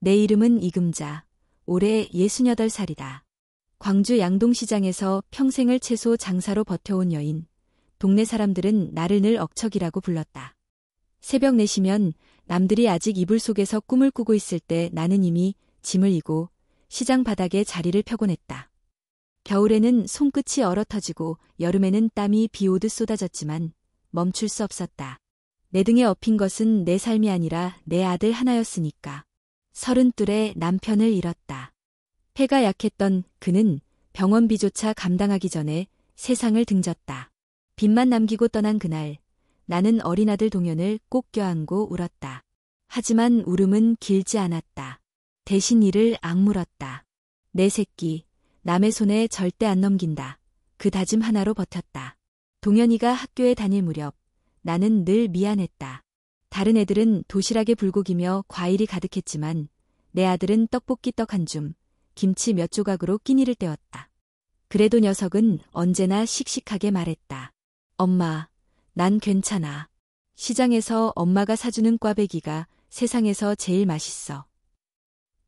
내 이름은 이금자. 올해 68살이다. 광주 양동시장에서 평생을 채소 장사로 버텨온 여인. 동네 사람들은 나를 늘 억척이라고 불렀다. 새벽 4시면 남들이 아직 이불 속에서 꿈을 꾸고 있을 때 나는 이미 짐을 이고 시장 바닥에 자리를 펴곤 했다. 겨울에는 손끝이 얼어터지고 여름에는 땀이 비 오듯 쏟아졌지만 멈출 수 없었다. 내 등에 업힌 것은 내 삶이 아니라 내 아들 하나였으니까. 32에 남편을 잃었다. 폐가 약했던 그는 병원비조차 감당하기 전에 세상을 등졌다. 빚만 남기고 떠난 그날, 나는 어린아들 동현을 꼭 껴안고 울었다. 하지만 울음은 길지 않았다. 대신 이를 악물었다. 내 새끼, 남의 손에 절대 안 넘긴다. 그 다짐 하나로 버텼다. 동현이가 학교에 다닐 무렵 나는 늘 미안했다. 다른 애들은 도시락에 불고기며 과일이 가득했지만 내 아들은 떡볶이 떡 한 줌, 김치 몇 조각으로 끼니를 때웠다. 그래도 녀석은 언제나 씩씩하게 말했다. 엄마, 난 괜찮아. 시장에서 엄마가 사주는 꽈배기가 세상에서 제일 맛있어.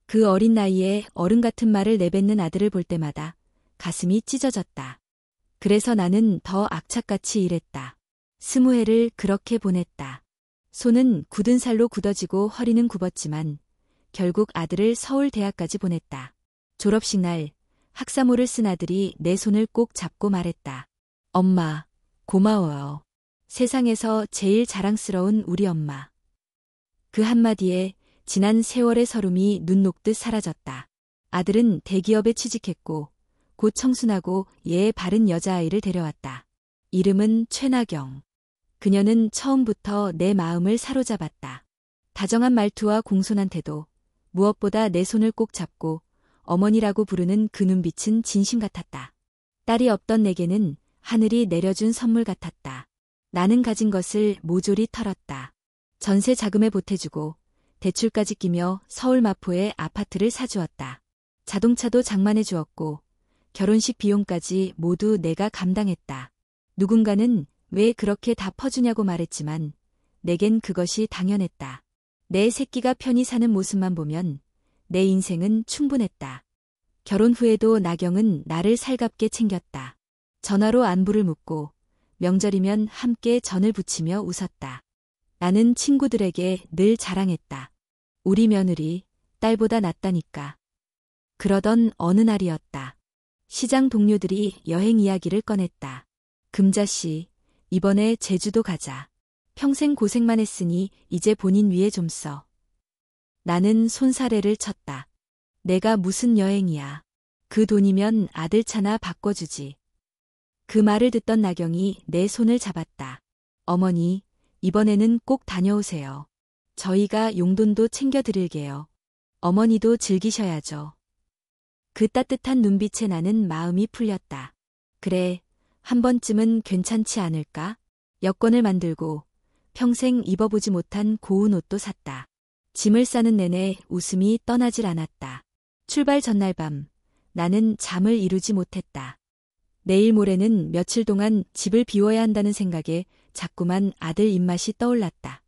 그 어린 나이에 어른 같은 말을 내뱉는 아들을 볼 때마다 가슴이 찢어졌다. 그래서 나는 더 악착같이 일했다. 20해를 그렇게 보냈다. 손은 굳은 살로 굳어지고 허리는 굽었지만 결국 아들을 서울대학까지 보냈다. 졸업식 날 학사모를 쓴 아들이 내 손을 꼭 잡고 말했다. 엄마, 고마워요. 세상에서 제일 자랑스러운 우리 엄마. 그 한마디에 지난 세월의 서름이 눈 녹듯 사라졌다. 아들은 대기업에 취직했고 곧 청순하고 예의 바른 여자아이를 데려왔다. 이름은 최나경. 그녀는 처음부터 내 마음을 사로잡았다. 다정한 말투와 공손한 태도, 무엇보다 내 손을 꼭 잡고 어머니라고 부르는 그 눈빛은 진심 같았다. 딸이 없던 내게는 하늘이 내려준 선물 같았다. 나는 가진 것을 모조리 털었다. 전세 자금에 보태주고 대출까지 끼며 서울 마포에 아파트를 사주었다. 자동차도 장만해 주었고 결혼식 비용까지 모두 내가 감당했다. 누군가는 왜 그렇게 다 퍼주냐고 말했지만 내겐 그것이 당연했다. 내 새끼가 편히 사는 모습만 보면 내 인생은 충분했다. 결혼 후에도 나경은 나를 살갑게 챙겼다. 전화로 안부를 묻고 명절이면 함께 전을 부치며 웃었다. 나는 친구들에게 늘 자랑했다. 우리 며느리, 딸보다 낫다니까. 그러던 어느 날이었다. 시장 동료들이 여행 이야기를 꺼냈다. 금자씨, 이번에 제주도 가자. 평생 고생만 했으니 이제 본인 위에 좀 써. 나는 손사래를 쳤다. 내가 무슨 여행이야. 그 돈이면 아들 차나 바꿔주지. 그 말을 듣던 나경이 내 손을 잡았다. 어머니, 이번에는 꼭 다녀오세요. 저희가 용돈도 챙겨드릴게요. 어머니도 즐기셔야죠. 그 따뜻한 눈빛에 나는 마음이 풀렸다. 그래, 한 번쯤은 괜찮지 않을까? 여권을 만들고 평생 입어보지 못한 고운 옷도 샀다. 짐을 싸는 내내 웃음이 떠나질 않았다. 출발 전날 밤, 나는 잠을 이루지 못했다. 내일 모레는 며칠 동안 집을 비워야 한다는 생각에 자꾸만 아들 입맛이 떠올랐다.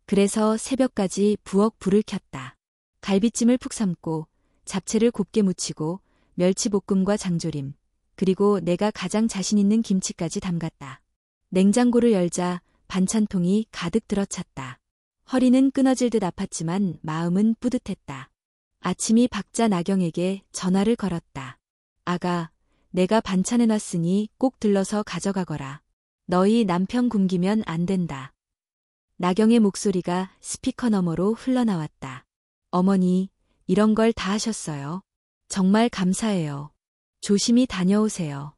그래서 새벽까지 부엌 불을 켰다. 갈비찜을 푹 삶고 잡채를 곱게 무치고 멸치볶음과 장조림, 그리고 내가 가장 자신 있는 김치까지 담갔다. 냉장고를 열자 반찬통이 가득 들어찼다. 허리는 끊어질 듯 아팠지만 마음은 뿌듯했다. 아침이 밝자 나경에게 전화를 걸었다. 아가, 내가 반찬해놨으니 꼭 들러서 가져가거라. 너희 남편 굶기면 안 된다. 나경의 목소리가 스피커 너머로 흘러나왔다. 어머니, 이런 걸 다 하셨어요. 정말 감사해요. 조심히 다녀오세요.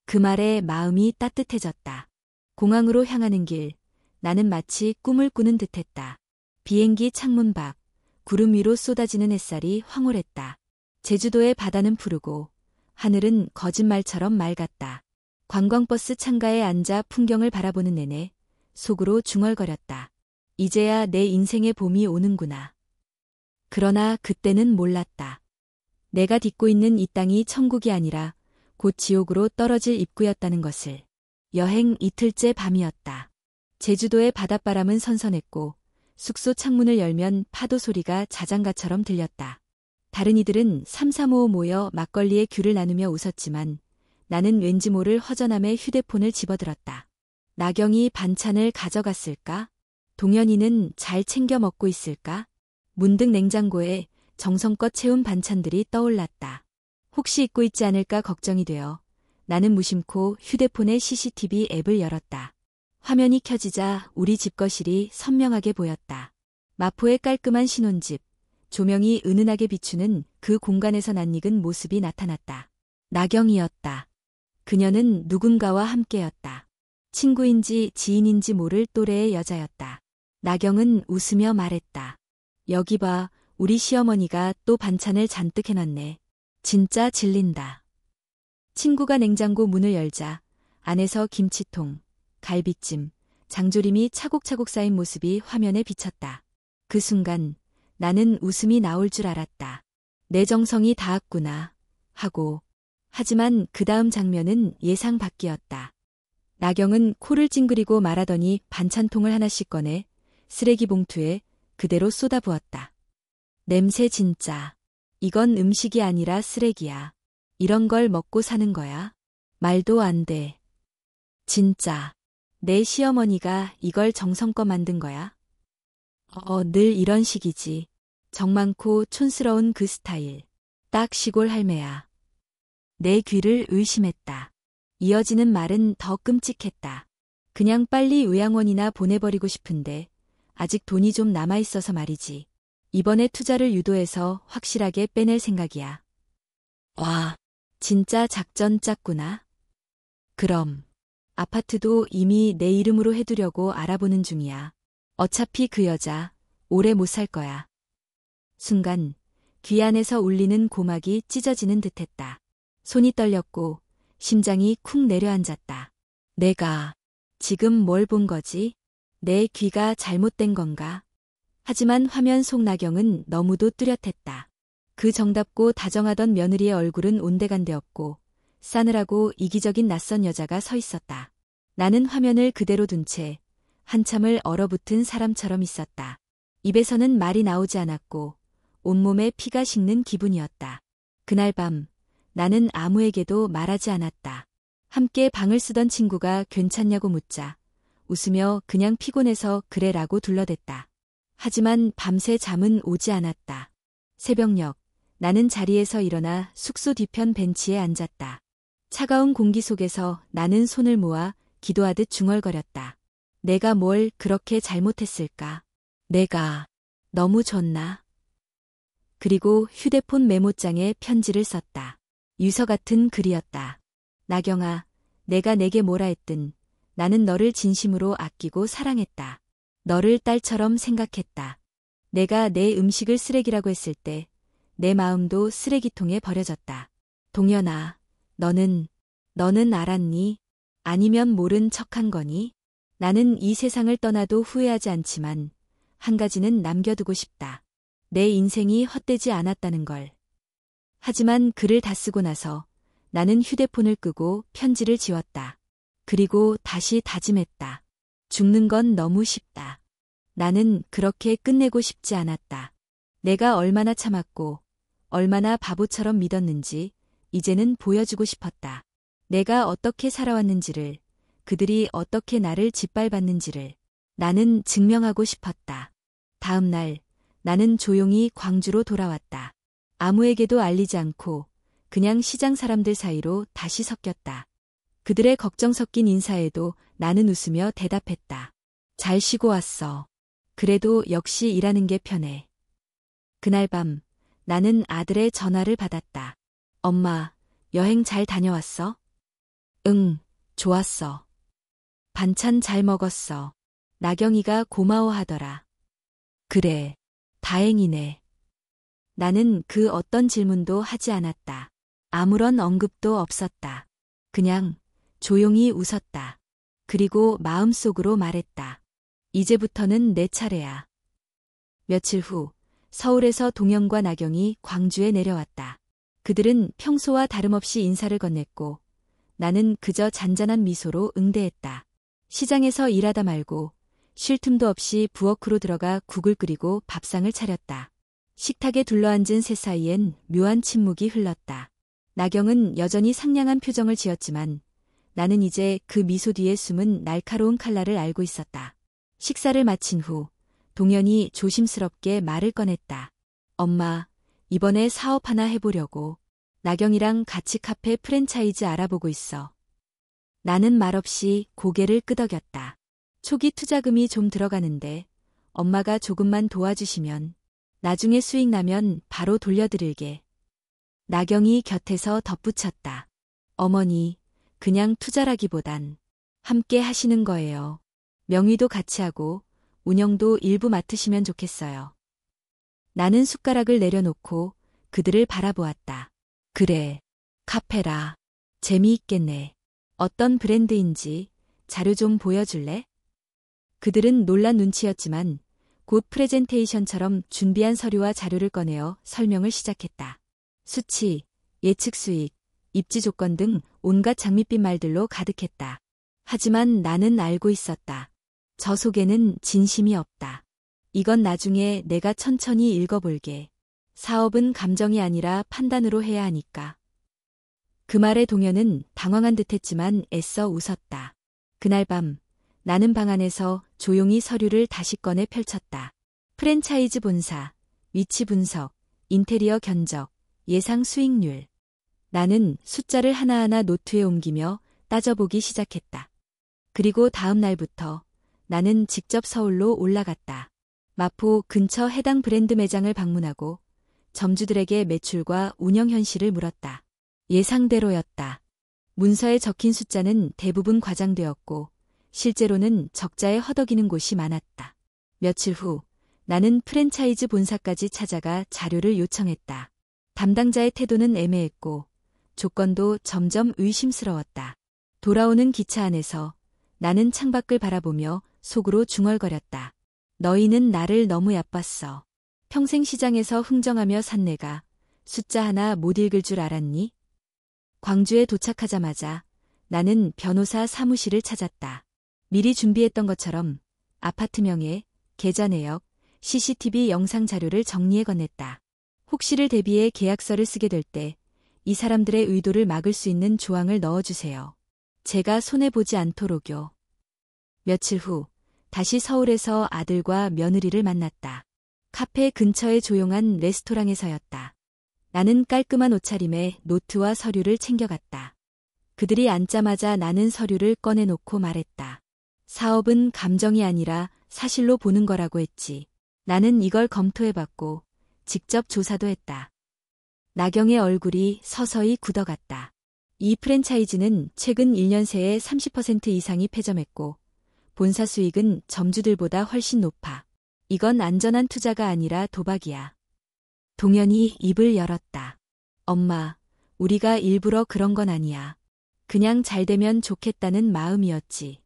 그 말에 마음이 따뜻해졌다. 공항으로 향하는 길, 나는 마치 꿈을 꾸는 듯했다. 비행기 창문 밖, 구름 위로 쏟아지는 햇살이 황홀했다. 제주도의 바다는 푸르고 하늘은 거짓말처럼 맑았다. 관광버스 창가에 앉아 풍경을 바라보는 내내 속으로 중얼거렸다. 이제야 내 인생의 봄이 오는구나. 그러나 그때는 몰랐다. 내가 딛고 있는 이 땅이 천국이 아니라 곧 지옥으로 떨어질 입구였다는 것을. 여행 이틀째 밤이었다. 제주도의 바닷바람은 선선했고 숙소 창문을 열면 파도 소리가 자장가처럼 들렸다. 다른 이들은 삼삼오오 모여 막걸리에 귤을 나누며 웃었지만 나는 왠지 모를 허전함에 휴대폰을 집어들었다. 나경이 반찬을 가져갔을까? 동현이는 잘 챙겨 먹고 있을까? 문득 냉장고에 정성껏 채운 반찬들이 떠올랐다. 혹시 잊고 있지 않을까 걱정이 되어 나는 무심코 휴대폰의 CCTV 앱을 열었다. 화면이 켜지자 우리 집 거실이 선명하게 보였다. 마포의 깔끔한 신혼집, 조명이 은은하게 비추는 그 공간에서 낯익은 모습이 나타났다. 나경이었다. 그녀는 누군가와 함께였다. 친구인지 지인인지 모를 또래의 여자였다. 나경은 웃으며 말했다. 여기 봐, 우리 시어머니가 또 반찬을 잔뜩 해놨네. 진짜 질린다. 친구가 냉장고 문을 열자 안에서 김치통, 갈비찜, 장조림이 차곡차곡 쌓인 모습이 화면에 비쳤다. 그 순간 나는 웃음이 나올 줄 알았다. 내 정성이 닿았구나 하고. 하지만 그 다음 장면은 예상 밖이었다. 나경은 코를 찡그리고 말하더니 반찬통을 하나씩 꺼내 쓰레기 봉투에 그대로 쏟아부었다. 냄새 진짜. 이건 음식이 아니라 쓰레기야. 이런 걸 먹고 사는 거야? 말도 안 돼. 진짜. 내 시어머니가 이걸 정성껏 만든 거야? 늘 이런 식이지. 정 많고 촌스러운 그 스타일. 딱 시골 할매야. 내 귀를 의심했다. 이어지는 말은 더 끔찍했다. 그냥 빨리 요양원이나 보내버리고 싶은데 아직 돈이 좀 남아있어서 말이지. 이번에 투자를 유도해서 확실하게 빼낼 생각이야. 와, 진짜 작전 짰구나. 그럼 아파트도 이미 내 이름으로 해두려고 알아보는 중이야. 어차피 그 여자 오래 못 살 거야. 순간 귀 안에서 울리는 고막이 찢어지는 듯했다. 손이 떨렸고 심장이 쿵 내려앉았다. 내가 지금 뭘 본 거지? 내 귀가 잘못된 건가? 하지만 화면 속 나경은 너무도 뚜렷했다. 그 정답고 다정하던 며느리의 얼굴은 온데간데 없고 싸늘하고 이기적인 낯선 여자가 서 있었다. 나는 화면을 그대로 둔 채 한참을 얼어붙은 사람처럼 있었다. 입에서는 말이 나오지 않았고 온몸에 피가 식는 기분이었다. 그날 밤 나는 아무에게도 말하지 않았다. 함께 방을 쓰던 친구가 괜찮냐고 묻자 웃으며 그냥 피곤해서 그래라고 둘러댔다. 하지만 밤새 잠은 오지 않았다. 새벽녘 나는 자리에서 일어나 숙소 뒤편 벤치에 앉았다. 차가운 공기 속에서 나는 손을 모아 기도하듯 중얼거렸다. 내가 뭘 그렇게 잘못했을까? 내가 너무 줬나? 그리고 휴대폰 메모장에 편지를 썼다. 유서 같은 글이었다. 나경아, 내가 내게 뭐라 했든 나는 너를 진심으로 아끼고 사랑했다. 너를 딸처럼 생각했다. 내가 내 음식을 쓰레기라고 했을 때 내 마음도 쓰레기통에 버려졌다. 동현아, 너는 알았니? 아니면 모른 척한 거니? 나는 이 세상을 떠나도 후회하지 않지만 한 가지는 남겨두고 싶다. 내 인생이 헛되지 않았다는 걸. 하지만 글을 다 쓰고 나서 나는 휴대폰을 끄고 편지를 지웠다. 그리고 다시 다짐했다. 죽는 건 너무 쉽다. 나는 그렇게 끝내고 싶지 않았다. 내가 얼마나 참았고 얼마나 바보처럼 믿었는지 이제는 보여주고 싶었다. 내가 어떻게 살아왔는지를, 그들이 어떻게 나를 짓밟았는지를 나는 증명하고 싶었다. 다음 날 나는 조용히 광주로 돌아왔다. 아무에게도 알리지 않고 그냥 시장 사람들 사이로 다시 섞였다. 그들의 걱정 섞인 인사에도 나는 웃으며 대답했다. 잘 쉬고 왔어. 그래도 역시 일하는 게 편해. 그날 밤 나는 아들의 전화를 받았다. 엄마, 여행 잘 다녀왔어? 응, 좋았어. 반찬 잘 먹었어. 나경이가 고마워하더라. 그래, 다행이네. 나는 그 어떤 질문도 하지 않았다. 아무런 언급도 없었다. 그냥 조용히 웃었다. 그리고 마음속으로 말했다. 이제부터는 내 차례야. 며칠 후 서울에서 동현과 나경이 광주에 내려왔다. 그들은 평소와 다름없이 인사를 건넸고 나는 그저 잔잔한 미소로 응대했다. 시장에서 일하다 말고 쉴 틈도 없이 부엌으로 들어가 국을 끓이고 밥상을 차렸다. 식탁에 둘러앉은 셋 사이엔 묘한 침묵이 흘렀다. 나경은 여전히 상냥한 표정을 지었지만 나는 이제 그 미소 뒤에 숨은 날카로운 칼날을 알고 있었다. 식사를 마친 후 동현이 조심스럽게 말을 꺼냈다. 엄마, 이번에 사업 하나 해보려고. 나경이랑 같이 카페 프랜차이즈 알아보고 있어. 나는 말없이 고개를 끄덕였다. 초기 투자금이 좀 들어가는데 엄마가 조금만 도와주시면 나중에 수익 나면 바로 돌려드릴게. 나경이 곁에서 덧붙였다. 어머니, 그냥 투자라기보단 함께 하시는 거예요. 명의도 같이 하고 운영도 일부 맡으시면 좋겠어요. 나는 숟가락을 내려놓고 그들을 바라보았다. 그래, 카페라. 재미있겠네. 어떤 브랜드인지 자료 좀 보여줄래? 그들은 놀란 눈치였지만 곧 프레젠테이션처럼 준비한 서류와 자료를 꺼내어 설명을 시작했다. 수치, 예측 수익, 입지 조건 등 온갖 장밋빛 말들로 가득했다. 하지만 나는 알고 있었다. 저 속에는 진심이 없다. 이건 나중에 내가 천천히 읽어볼게. 사업은 감정이 아니라 판단으로 해야 하니까. 그 말에 동현은 당황한 듯했지만 애써 웃었다. 그날 밤 나는 방 안에서 조용히 서류를 다시 꺼내 펼쳤다. 프랜차이즈 본사, 위치 분석, 인테리어 견적, 예상 수익률. 나는 숫자를 하나하나 노트에 옮기며 따져보기 시작했다. 그리고 다음 날부터 나는 직접 서울로 올라갔다. 마포 근처 해당 브랜드 매장을 방문하고 점주들에게 매출과 운영 현실을 물었다. 예상대로였다. 문서에 적힌 숫자는 대부분 과장되었고 실제로는 적자에 허덕이는 곳이 많았다. 며칠 후 나는 프랜차이즈 본사까지 찾아가 자료를 요청했다. 담당자의 태도는 애매했고 조건도 점점 의심스러웠다. 돌아오는 기차 안에서 나는 창밖을 바라보며 속으로 중얼거렸다. 너희는 나를 너무 얕봤어. 평생 시장에서 흥정하며 산 내가 숫자 하나 못 읽을 줄 알았니? 광주에 도착하자마자 나는 변호사 사무실을 찾았다. 미리 준비했던 것처럼 아파트 명예, 계좌 내역, CCTV 영상 자료를 정리해 건넸다. 혹시를 대비해 계약서를 쓰게 될 때 이 사람들의 의도를 막을 수 있는 조항을 넣어주세요. 제가 손해보지 않도록요. 며칠 후 다시 서울에서 아들과 며느리를 만났다. 카페 근처의 조용한 레스토랑에서였다. 나는 깔끔한 옷차림에 노트와 서류를 챙겨갔다. 그들이 앉자마자 나는 서류를 꺼내놓고 말했다. 사업은 감정이 아니라 사실로 보는 거라고 했지. 나는 이걸 검토해봤고 직접 조사도 했다. 나경의 얼굴이 서서히 굳어갔다. 이 프랜차이즈는 최근 1년 새에 30% 이상이 폐점했고 본사 수익은 점주들보다 훨씬 높아. 이건 안전한 투자가 아니라 도박이야. 동현이 입을 열었다. 엄마, 우리가 일부러 그런 건 아니야. 그냥 잘 되면 좋겠다는 마음이었지.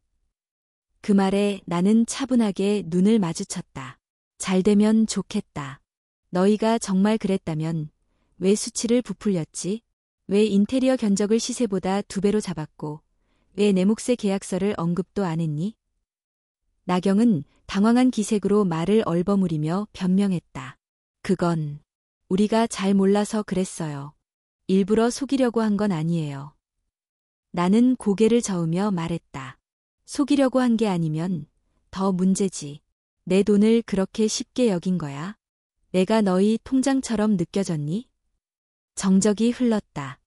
그 말에 나는 차분하게 눈을 마주쳤다. 잘 되면 좋겠다. 너희가 정말 그랬다면 왜 수치를 부풀렸지? 왜 인테리어 견적을 시세보다 2배로 잡았고 왜 내 몫의 계약서를 언급도 안 했니? 나경은 당황한 기색으로 말을 얼버무리며 변명했다. 그건 우리가 잘 몰라서 그랬어요. 일부러 속이려고 한 건 아니에요. 나는 고개를 저으며 말했다. 속이려고 한 게 아니면 더 문제지. 내 돈을 그렇게 쉽게 여긴 거야? 내가 너희 통장처럼 느껴졌니? 정적이 흘렀다.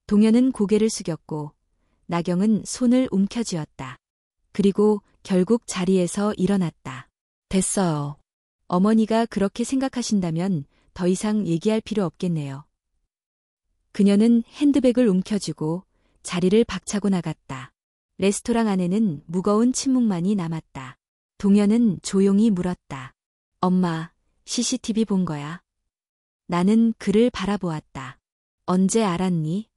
동현은 고개를 숙였고 나경은 손을 움켜쥐었다. 그리고 결국 자리에서 일어났다. 됐어요. 어머니가 그렇게 생각하신다면 더 이상 얘기할 필요 없겠네요. 그녀는 핸드백을 움켜쥐고 자리를 박차고 나갔다. 레스토랑 안에는 무거운 침묵만이 남았다. 동현은 조용히 물었다. 엄마, CCTV 본 거야? 나는 그를 바라보았다. 언제 알았니?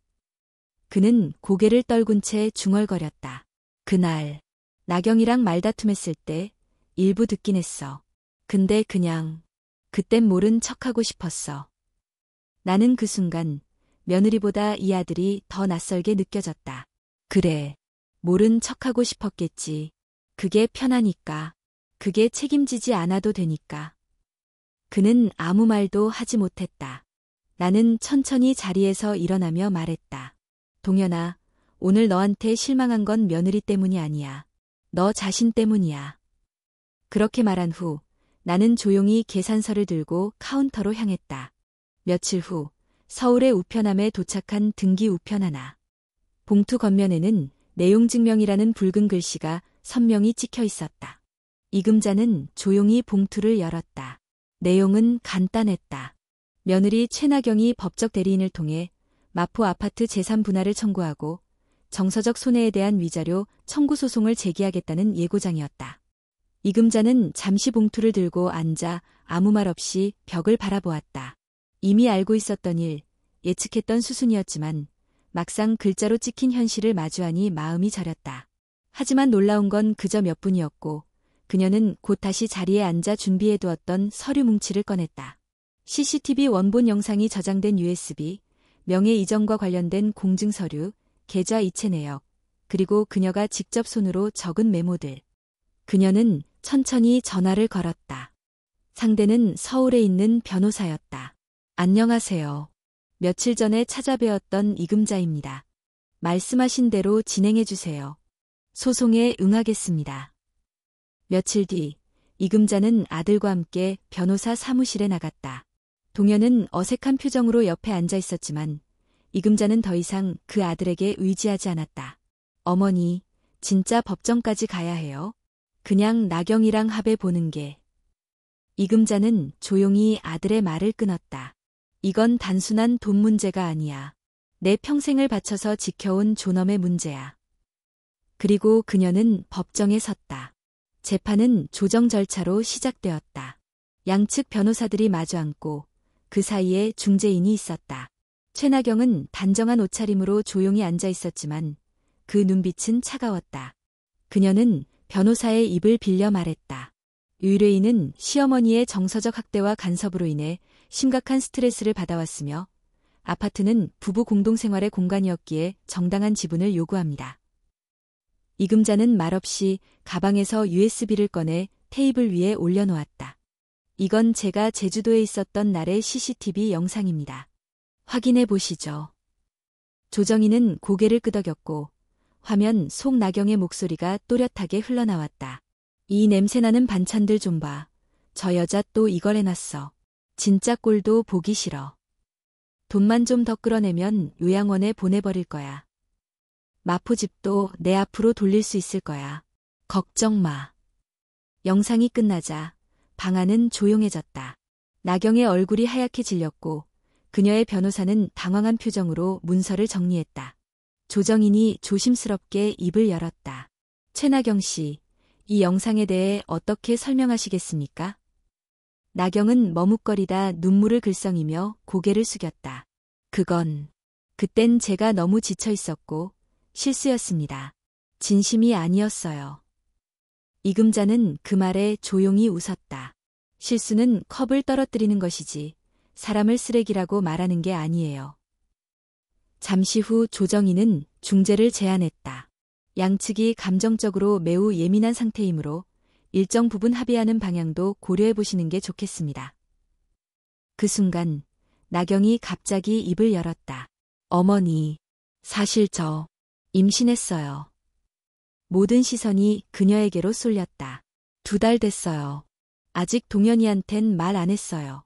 그는 고개를 떨군 채 중얼거렸다. 그날 나경이랑 말다툼했을 때 일부 듣긴 했어. 근데 그냥 그땐 모른 척하고 싶었어. 나는 그 순간 며느리보다 이 아들이 더 낯설게 느껴졌다. 그래, 모른 척하고 싶었겠지. 그게 편하니까. 그게 책임지지 않아도 되니까. 그는 아무 말도 하지 못했다. 나는 천천히 자리에서 일어나며 말했다. 동현아, 오늘 너한테 실망한 건 며느리 때문이 아니야. 너 자신 때문이야. 그렇게 말한 후 나는 조용히 계산서를 들고 카운터로 향했다. 며칠 후 서울의 우편함에 도착한 등기 우편 하나. 봉투 겉면에는 내용증명이라는 붉은 글씨가 선명히 찍혀 있었다. 이금자는 조용히 봉투를 열었다. 내용은 간단했다. 며느리 최나경이 법적 대리인을 통해 마포 아파트 재산 분할을 청구하고 정서적 손해에 대한 위자료 청구 소송을 제기하겠다는 예고장이었다. 이금자는 잠시 봉투를 들고 앉아 아무 말 없이 벽을 바라보았다. 이미 알고 있었던 일, 예측했던 수순이었지만 막상 글자로 찍힌 현실을 마주하니 마음이 저렸다. 하지만 놀라운 건 그저 몇 분이었고 그녀는 곧 다시 자리에 앉아 준비해두었던 서류 뭉치를 꺼냈다. CCTV 원본 영상이 저장된 USB, 명예 이전과 관련된 공증서류, 계좌 이체 내역, 그리고 그녀가 직접 손으로 적은 메모들. 그녀는 천천히 전화를 걸었다. 상대는 서울에 있는 변호사였다. 안녕하세요. 며칠 전에 찾아뵈었던 이금자입니다. 말씀하신 대로 진행해 주세요. 소송에 응하겠습니다. 며칠 뒤 이금자는 아들과 함께 변호사 사무실에 나갔다. 동현은 어색한 표정으로 옆에 앉아 있었지만 이금자는 더 이상 그 아들에게 의지하지 않았다. 어머니, 진짜 법정까지 가야 해요? 그냥 나경이랑 합해 보는 게. 이금자는 조용히 아들의 말을 끊었다. 이건 단순한 돈 문제가 아니야. 내 평생을 바쳐서 지켜온 존엄의 문제야. 그리고 그녀는 법정에 섰다. 재판은 조정 절차로 시작되었다. 양측 변호사들이 마주 앉고 그 사이에 중재인이 있었다. 최나경은 단정한 옷차림으로 조용히 앉아 있었지만 그 눈빛은 차가웠다. 그녀는 변호사의 입을 빌려 말했다. 의뢰인은 시어머니의 정서적 학대와 간섭으로 인해 심각한 스트레스를 받아왔으며 아파트는 부부 공동생활의 공간이었기에 정당한 지분을 요구합니다. 이금자는 말없이 가방에서 USB를 꺼내 테이블 위에 올려놓았다. 이건 제가 제주도에 있었던 날의 CCTV 영상입니다. 확인해 보시죠. 조정희는 고개를 끄덕였고 화면 속 나경의 목소리가 또렷하게 흘러나왔다. 이 냄새나는 반찬들 좀 봐. 저 여자 또 이걸 해놨어. 진짜 꼴도 보기 싫어. 돈만 좀 더 끌어내면 요양원에 보내버릴 거야. 마포집도 내 앞으로 돌릴 수 있을 거야. 걱정 마. 영상이 끝나자 방 안은 조용해졌다. 나경의 얼굴이 하얗게 질렸고 그녀의 변호사는 당황한 표정으로 문서를 정리했다. 조정인이 조심스럽게 입을 열었다. 최나경 씨, 이 영상에 대해 어떻게 설명하시겠습니까? 나경은 머뭇거리다 눈물을 글썽이며 고개를 숙였다. 그땐 제가 너무 지쳐 있었고 실수였습니다. 진심이 아니었어요. 이금자는 그 말에 조용히 웃었다. 실수는 컵을 떨어뜨리는 것이지 사람을 쓰레기라고 말하는 게 아니에요. 잠시 후 조정희는 중재를 제안했다. 양측이 감정적으로 매우 예민한 상태이므로 일정 부분 합의하는 방향도 고려해 보시는 게 좋겠습니다. 그 순간 나경이 갑자기 입을 열었다. 어머니, 사실 저 임신했어요. 모든 시선이 그녀에게로 쏠렸다. 2달 됐어요. 아직 동현이한텐 말 안 했어요.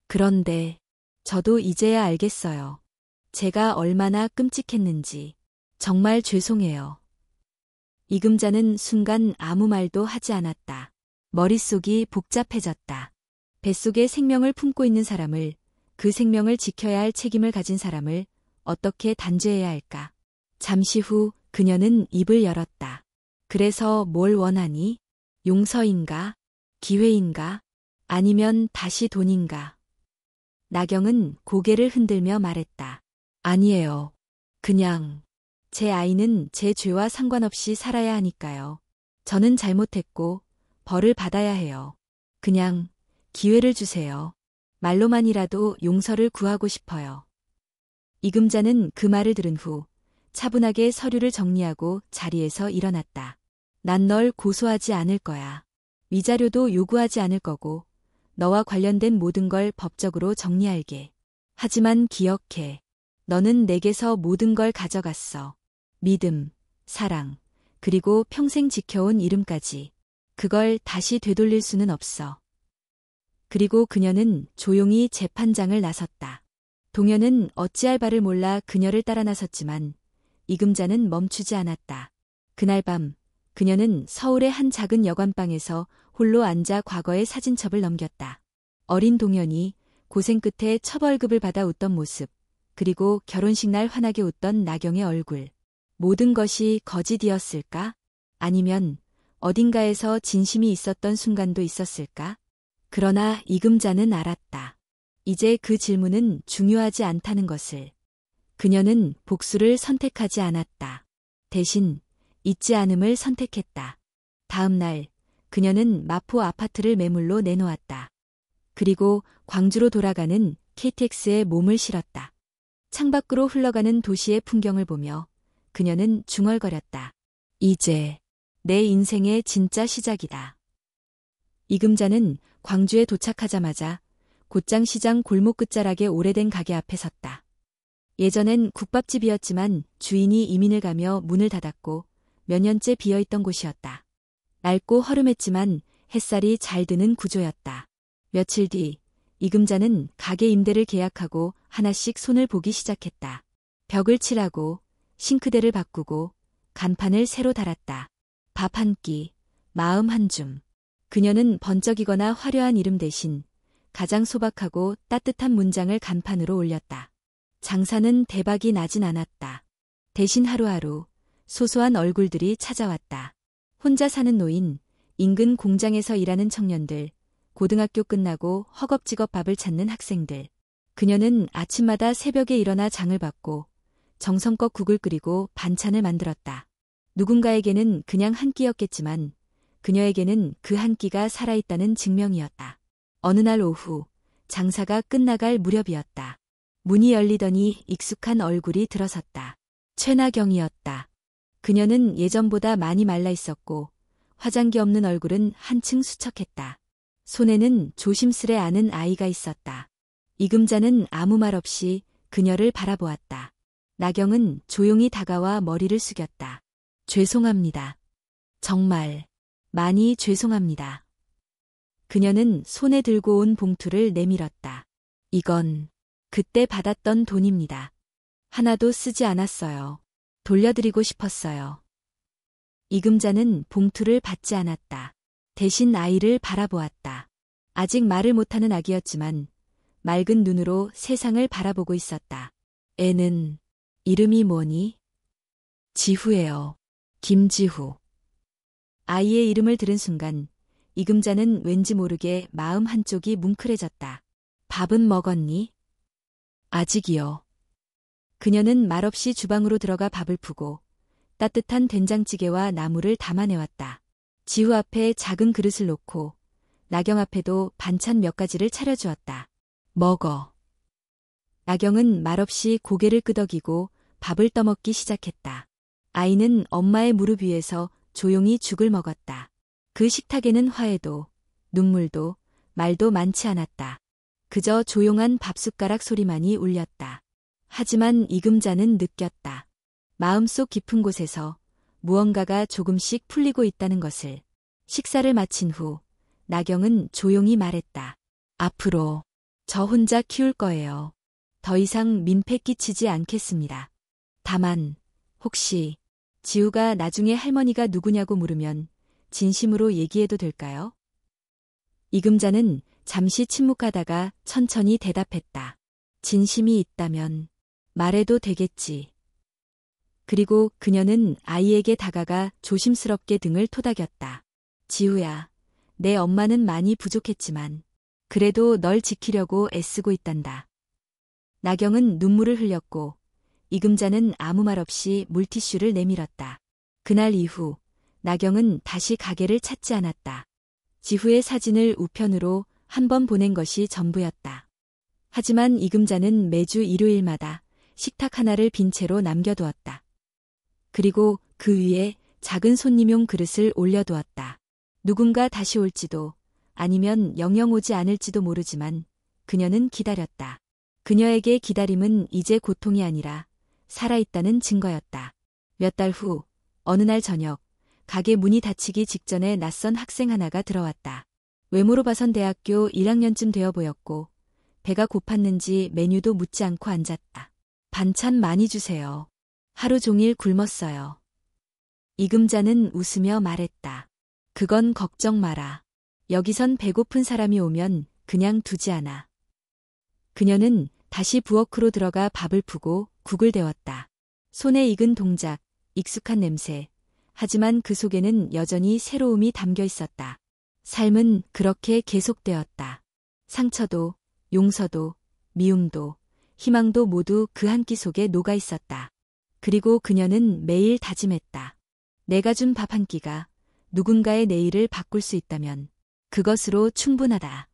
그런데 저도 이제야 알겠어요. 제가 얼마나 끔찍했는지. 정말 죄송해요. 이금자는 순간 아무 말도 하지 않았다. 머릿속이 복잡해졌다. 뱃속에 생명을 품고 있는 사람을, 그 생명을 지켜야 할 책임을 가진 사람을 어떻게 단죄해야 할까? 잠시 후 그녀는 입을 열었다. 그래서 뭘 원하니? 용서인가? 기회인가? 아니면 다시 돈인가? 나경은 고개를 흔들며 말했다. 아니에요. 그냥 제 아이는 제 죄와 상관없이 살아야 하니까요. 저는 잘못했고 벌을 받아야 해요. 그냥 기회를 주세요. 말로만이라도 용서를 구하고 싶어요. 이금자는 그 말을 들은 후 차분하게 서류를 정리하고 자리에서 일어났다. 난 널 고소하지 않을 거야. 위자료도 요구하지 않을 거고 너와 관련된 모든 걸 법적으로 정리할게. 하지만 기억해. 너는 내게서 모든 걸 가져갔어. 믿음, 사랑, 그리고 평생 지켜온 이름까지. 그걸 다시 되돌릴 수는 없어. 그리고 그녀는 조용히 재판장을 나섰다. 동현은 어찌할 바를 몰라 그녀를 따라 나섰지만 이금자는 멈추지 않았다. 그날 밤 그녀는 서울의 한 작은 여관방에서 홀로 앉아 과거의 사진첩을 넘겼다. 어린 동현이 고생 끝에 첫 월급을 받아 웃던 모습, 그리고 결혼식 날 환하게 웃던 나경의 얼굴. 모든 것이 거짓이었을까? 아니면 어딘가에서 진심이 있었던 순간도 있었을까? 그러나 이금자는 알았다. 이제 그 질문은 중요하지 않다는 것을. 그녀는 복수를 선택하지 않았다. 대신 잊지 않음을 선택했다. 다음 날 그녀는 마포 아파트를 매물로 내놓았다. 그리고 광주로 돌아가는 KTX에 몸을 실었다. 창밖으로 흘러가는 도시의 풍경을 보며 그녀는 중얼거렸다. 이제 내 인생의 진짜 시작이다. 이금자는 광주에 도착하자마자 곧장시장 골목 끝자락의 오래된 가게 앞에 섰다. 예전엔 국밥집이었지만 주인이 이민을 가며 문을 닫았고 몇 년째 비어있던 곳이었다. 낡고 허름했지만 햇살이 잘 드는 구조였다. 며칠 뒤 이금자는 가게 임대를 계약하고 하나씩 손을 보기 시작했다. 벽을 칠하고 싱크대를 바꾸고 간판을 새로 달았다. 밥 한 끼, 마음 한 줌. 그녀는 번쩍이거나 화려한 이름 대신 가장 소박하고 따뜻한 문장을 간판으로 올렸다. 장사는 대박이 나진 않았다. 대신 하루하루 소소한 얼굴들이 찾아왔다. 혼자 사는 노인, 인근 공장에서 일하는 청년들, 고등학교 끝나고 허겁지겁 밥을 찾는 학생들. 그녀는 아침마다 새벽에 일어나 장을 받고 정성껏 국을 끓이고 반찬을 만들었다. 누군가에게는 그냥 한 끼였겠지만 그녀에게는 그 한 끼가 살아있다는 증명이었다. 어느 날 오후 장사가 끝나갈 무렵이었다. 문이 열리더니 익숙한 얼굴이 들어섰다. 최나경이었다. 그녀는 예전보다 많이 말라 있었고 화장기 없는 얼굴은 한층 수척했다. 손에는 조심스레 아는 아이가 있었다. 이금자는 아무 말 없이 그녀를 바라보았다. 나경은 조용히 다가와 머리를 숙였다. 죄송합니다. 정말 많이 죄송합니다. 그녀는 손에 들고 온 봉투를 내밀었다. 이건 그때 받았던 돈입니다. 하나도 쓰지 않았어요. 돌려드리고 싶었어요. 이금자는 봉투를 받지 않았다. 대신 아이를 바라보았다. 아직 말을 못하는 아기였지만 맑은 눈으로 세상을 바라보고 있었다. 애는 이름이 뭐니? 지후예요. 김지후. 아이의 이름을 들은 순간 이금자는 왠지 모르게 마음 한쪽이 뭉클해졌다. 밥은 먹었니? 아직이요. 그녀는 말없이 주방으로 들어가 밥을 푸고 따뜻한 된장찌개와 나물을 담아내왔다. 지후 앞에 작은 그릇을 놓고 나경 앞에도 반찬 몇 가지를 차려주었다. 먹어. 나경은 말없이 고개를 끄덕이고 밥을 떠먹기 시작했다. 아이는 엄마의 무릎 위에서 조용히 죽을 먹었다. 그 식탁에는 화해도, 눈물도, 말도 많지 않았다. 그저 조용한 밥숟가락 소리만이 울렸다. 하지만 이금자는 느꼈다. 마음속 깊은 곳에서 무언가가 조금씩 풀리고 있다는 것을. 식사를 마친 후 나경은 조용히 말했다. 앞으로 저 혼자 키울 거예요. 더 이상 민폐 끼치지 않겠습니다. 다만 혹시 지우가 나중에 할머니가 누구냐고 물으면 진심으로 얘기해도 될까요? 이금자는 잠시 침묵하다가 천천히 대답했다. 진심이 있다면 말해도 되겠지. 그리고 그녀는 아이에게 다가가 조심스럽게 등을 토닥였다. 지우야, 내 엄마는 많이 부족했지만 그래도 널 지키려고 애쓰고 있단다. 나경은 눈물을 흘렸고 이금자는 아무 말 없이 물티슈를 내밀었다. 그날 이후 나경은 다시 가게를 찾지 않았다. 지후의 사진을 우편으로 한 번 보낸 것이 전부였다. 하지만 이금자는 매주 일요일마다 식탁 하나를 빈 채로 남겨두었다. 그리고 그 위에 작은 손님용 그릇을 올려두었다. 누군가 다시 올지도 아니면 영영 오지 않을지도 모르지만 그녀는 기다렸다. 그녀에게 기다림은 이제 고통이 아니라 살아있다는 증거였다. 몇 달 후, 어느 날 저녁, 가게 문이 닫히기 직전에 낯선 학생 하나가 들어왔다. 외모로 봐선 대학교 1학년쯤 되어 보였고, 배가 고팠는지 메뉴도 묻지 않고 앉았다. 반찬 많이 주세요. 하루 종일 굶었어요. 이금자는 웃으며 말했다. 그건 걱정 마라. 여기선 배고픈 사람이 오면 그냥 두지 않아. 그녀는 다시 부엌으로 들어가 밥을 푸고 국을 데웠다. 손에 익은 동작, 익숙한 냄새. 하지만 그 속에는 여전히 새로움이 담겨 있었다. 삶은 그렇게 계속되었다. 상처도, 용서도, 미움도, 희망도 모두 그 한 끼 속에 녹아 있었다. 그리고 그녀는 매일 다짐했다. 내가 준 밥 한 끼가 누군가의 내일을 바꿀 수 있다면 그것으로 충분하다.